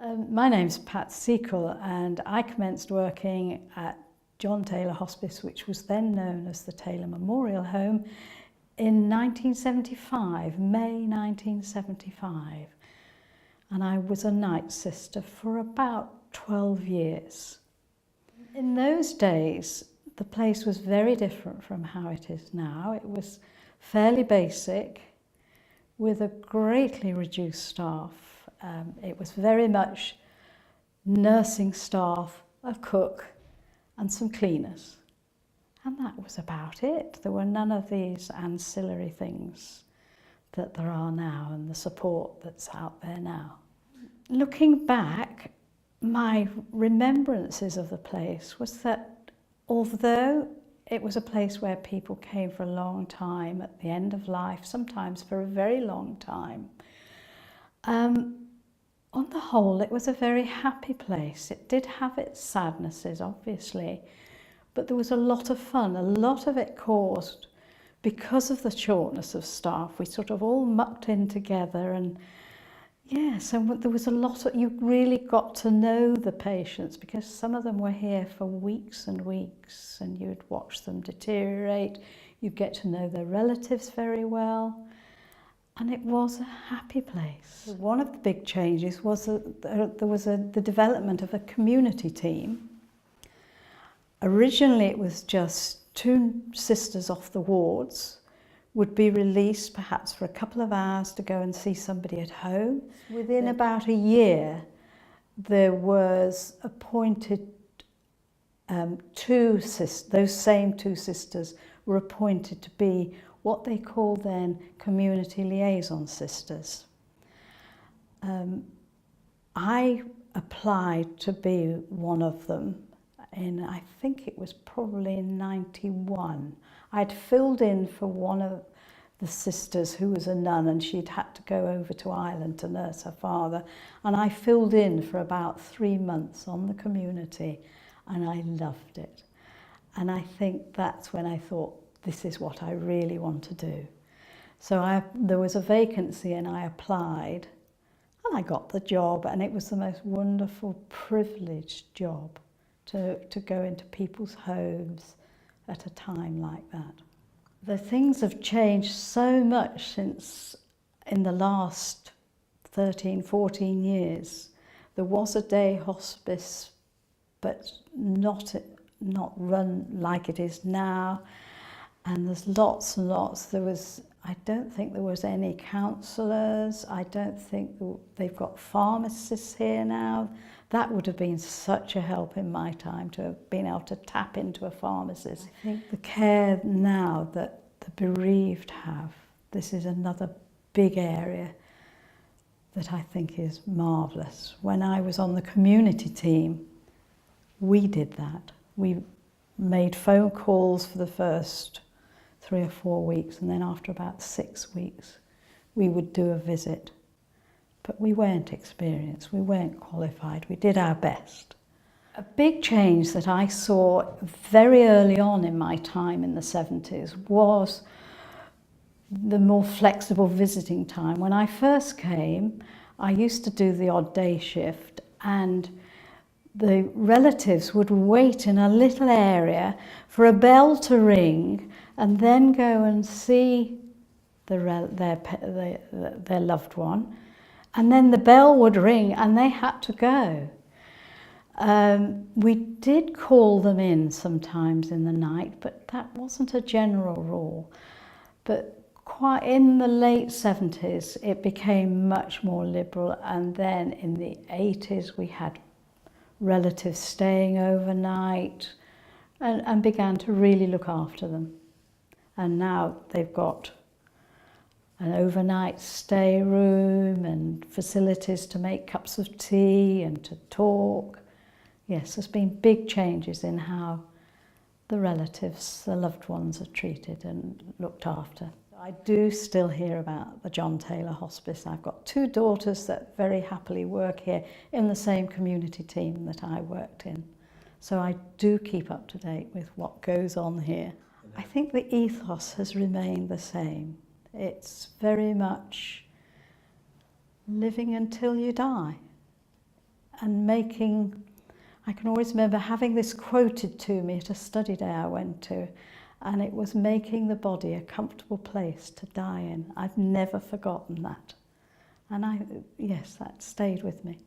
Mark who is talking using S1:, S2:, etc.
S1: My name's Pat Seickell, and I commenced working at John Taylor Hospice, which was then known as the Taylor Memorial Home, in 1975, May 1975. And I was a night sister for about 12 years. In those days, the place was very different from how it is now. It was fairly basic, with a greatly reduced staff. It was very much nursing staff, a cook and some cleaners. And that was about it. There were none of these ancillary things that there are now and the support that's out there now. Looking back, my remembrances of the place was that although it was a place where people came for a long time at the end of life, sometimes for a very long time, on the whole, it was a very happy place. It did have its sadnesses, obviously, but there was a lot of fun. A lot of it caused because of the shortness of staff. We sort of all mucked in together, and yes, and there was a lot of, you really got to know the patients because some of them were here for weeks and weeks, and you'd watch them deteriorate. You'd get to know their relatives very well. And it was a happy place. One of the big changes was that there was the development of a community team. Originally it was just 2 sisters off the wards would be released perhaps for a couple of hours to go and see somebody at home. Within about a year there was appointed those same 2 sisters were appointed to be what they called then community liaison sisters. I applied to be one of them in, I think it was probably in 91. I'd filled in for one of the sisters who was a nun, and she'd had to go over to Ireland to nurse her father, and I filled in for about 3 months on the community, and I loved it. And I think that's when I thought, this is what I really want to do. So there was a vacancy and I applied and I got the job, and it was the most wonderful, privileged job to go into people's homes at a time like that. The things have changed so much since in the last 13, 14 years. There was a day hospice, but not run like it is now. And there's lots and lots. I don't think there was any counsellors. I don't think they've got pharmacists here now. That would have been such a help in my time to have been able to tap into a pharmacist. I think the care now that the bereaved have, this is another big area that I think is marvellous. When I was on the community team, we did that. We made phone calls for the first 3 or 4 weeks, and then after about 6 weeks we would do a visit. But we weren't experienced, we weren't qualified, we did our best. A big change that I saw very early on in my time in the 70s was the more flexible visiting time. When I first came, I used to do the odd day shift, and the relatives would wait in a little area for a bell to ring and then go and see their loved one. And then the bell would ring and they had to go. We did call them in sometimes in the night, but that wasn't a general rule. But quite in the late 70s, it became much more liberal. And then in the 80s, we had relatives staying overnight and began to really look after them. And now they've got an overnight stay room and facilities to make cups of tea and to talk. Yes, there's been big changes in how the relatives, the loved ones are treated and looked after. I do still hear about the John Taylor Hospice. I've got 2 daughters that very happily work here in the same community team that I worked in. So I do keep up to date with what goes on here. I think the ethos has remained the same. It's very much living until you die. and making, I can always remember having this quoted to me at a study day I went to, and it was making the body a comfortable place to die in. I've never forgotten that. And yes, that stayed with me.